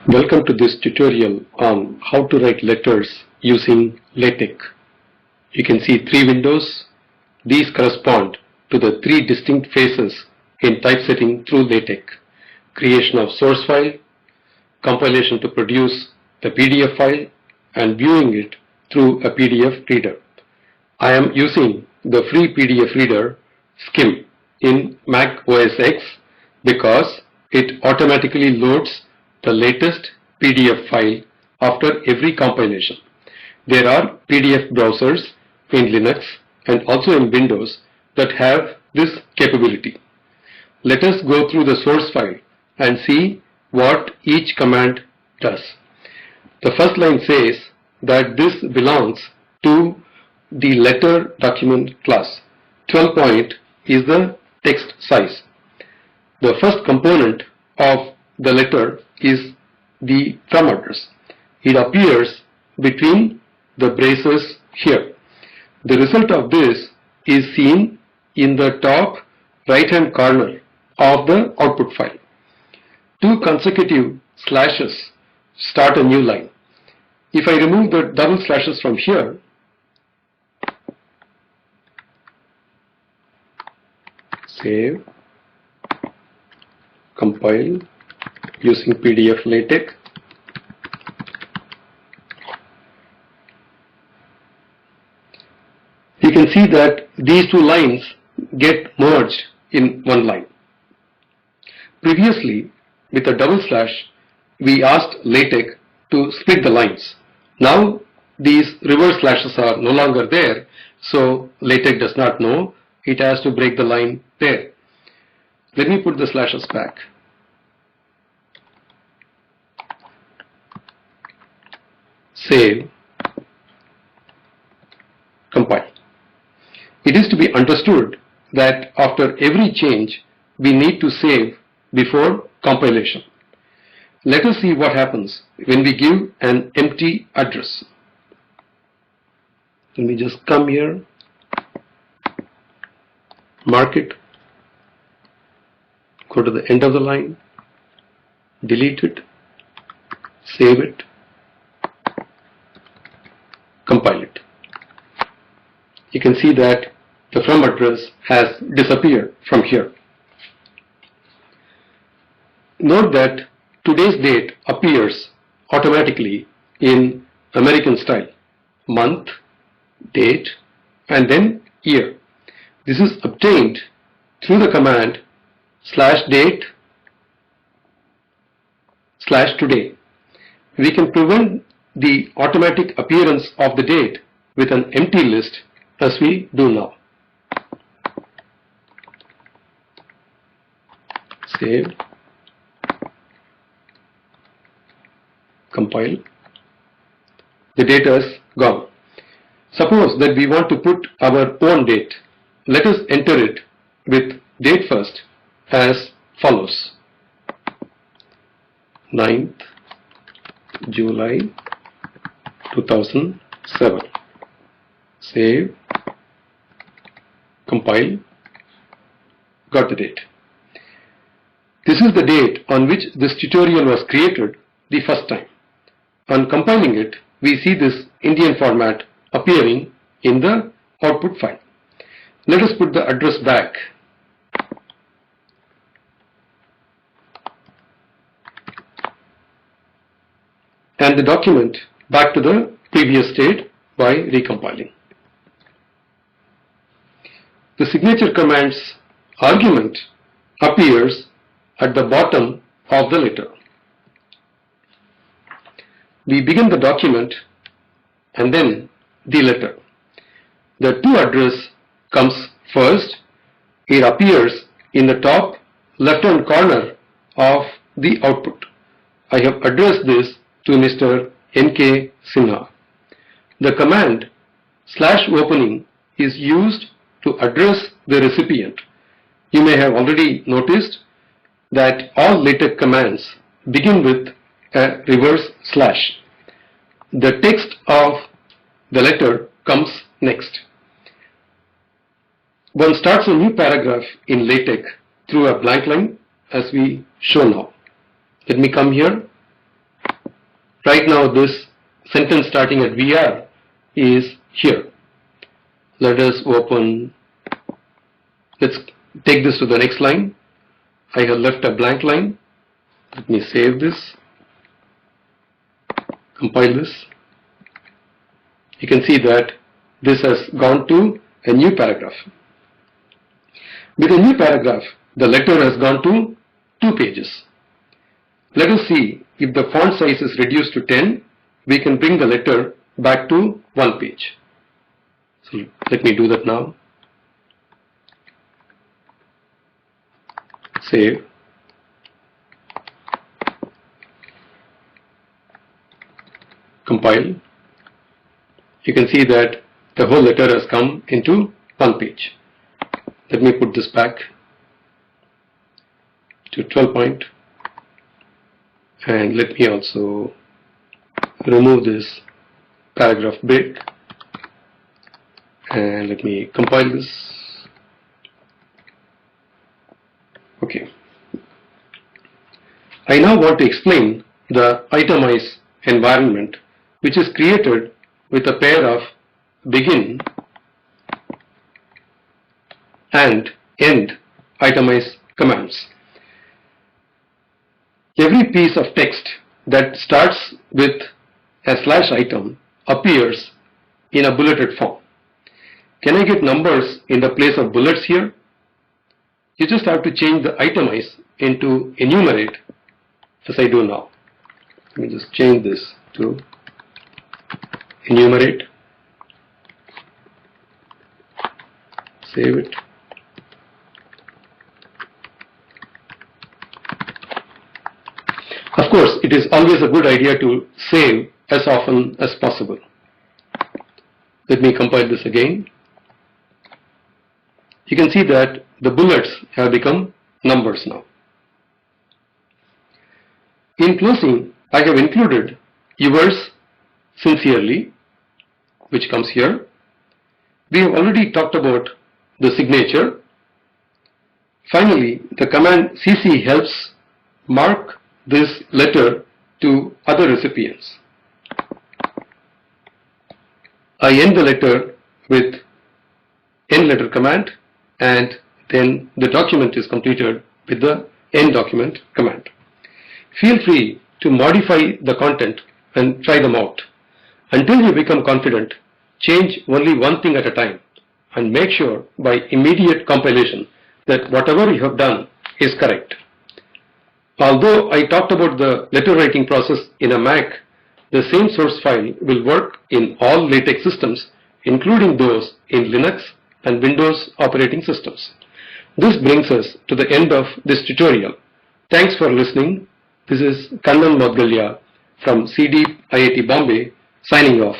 Welcome to this tutorial on how to write letters using LaTeX. You can see three windows. These correspond to the three distinct phases in typesetting through LaTeX: creation of source file, compilation to produce the PDF file, and viewing it through a PDF reader. I am using the free PDF reader Skim in Mac OS X because it automatically loads the latest PDF file after every compilation. There are PDF browsers in Linux and also in Windows that have this capability. Let us go through the source file and see what each command does. The first line says that this belongs to the letter document class. 12 point is the text size. The first component of the letter is the from address. It appears between the braces here. The result of this is seen in the top right hand corner of the output file. Two consecutive slashes start a new line. If I remove the double slashes from here, save, compile using PDF LaTeX. You can see that these two lines get merged in one line. Previously, with a double slash, we asked LaTeX to split the lines. Now, these reverse slashes are no longer there, so LaTeX does not know. It has to break the line there. Let me put the slashes back. Save, compile. It is to be understood that after every change, we need to save before compilation. Let us see what happens when we give an empty address. Let me just come here, mark it, go to the end of the line, delete it, save it, compile it. You can see that the from address has disappeared from here. Note that today's date appears automatically in American style: month, date, and then year. This is obtained through the command /date/today. We can prevent the automatic appearance of the date with an empty list as we do now. Save, compile. The data is gone. Suppose that we want to put our own date. Let us enter it with date first as follows: 9th July 2007. Save, compile, got the date. This is the date on which this tutorial was created the first time. On compiling it, we see this Indian format appearing in the output file. Let us put the address back. And the document back to the previous state by recompiling. The signature command's argument appears at the bottom of the letter. We begin the document and then the letter. The to address comes first. It appears in the top left hand corner of the output. I have addressed this to Mr. N.K. Sinha. The command /opening is used to address the recipient. You may have already noticed that all LaTeX commands begin with a reverse slash. The text of the letter comes next. One starts a new paragraph in LaTeX through a blank line as we show now. Let me come here, Right now this sentence starting at VR is here. Let us open, let's take this to the next line. I have left a blank line. Let me save this, compile this. You can see that this has gone to a new paragraph. With a new paragraph, the letter has gone to 2 pages. Let us see if the font size is reduced to 10, we can bring the letter back to 1 page. So let me do that now. Save. Compile. You can see that the whole letter has come into 1 page. Let me put this back to 12 point, and let me also remove this paragraph break, and let me compile this. Okay. I now want to explain the itemized environment which is created with a pair of begin and end itemized commands. Every piece of text that starts with a /item appears in a bulleted form. Can I get numbers in the place of bullets here? You just have to change the itemize into enumerate, as I do now. Let me just change this to enumerate. Save it. Of course, it is always a good idea to save as often as possible. Let me compile this again. You can see that the bullets have become numbers now. In closing, I have included yours sincerely, which comes here. We have already talked about the signature. Finally, the command cc helps mark this letter to other recipients. I end the letter with end letter command, and then the document is completed with the end document command. Feel free to modify the content and try them out. Until you become confident, change only one thing at a time and make sure by immediate compilation that whatever you have done is correct. Although I talked about the letter writing process in a Mac, the same source file will work in all LaTeX systems, including those in Linux and Windows operating systems. This brings us to the end of this tutorial. Thanks for listening. This is Kannan Moudgalya from CD IIT Bombay signing off.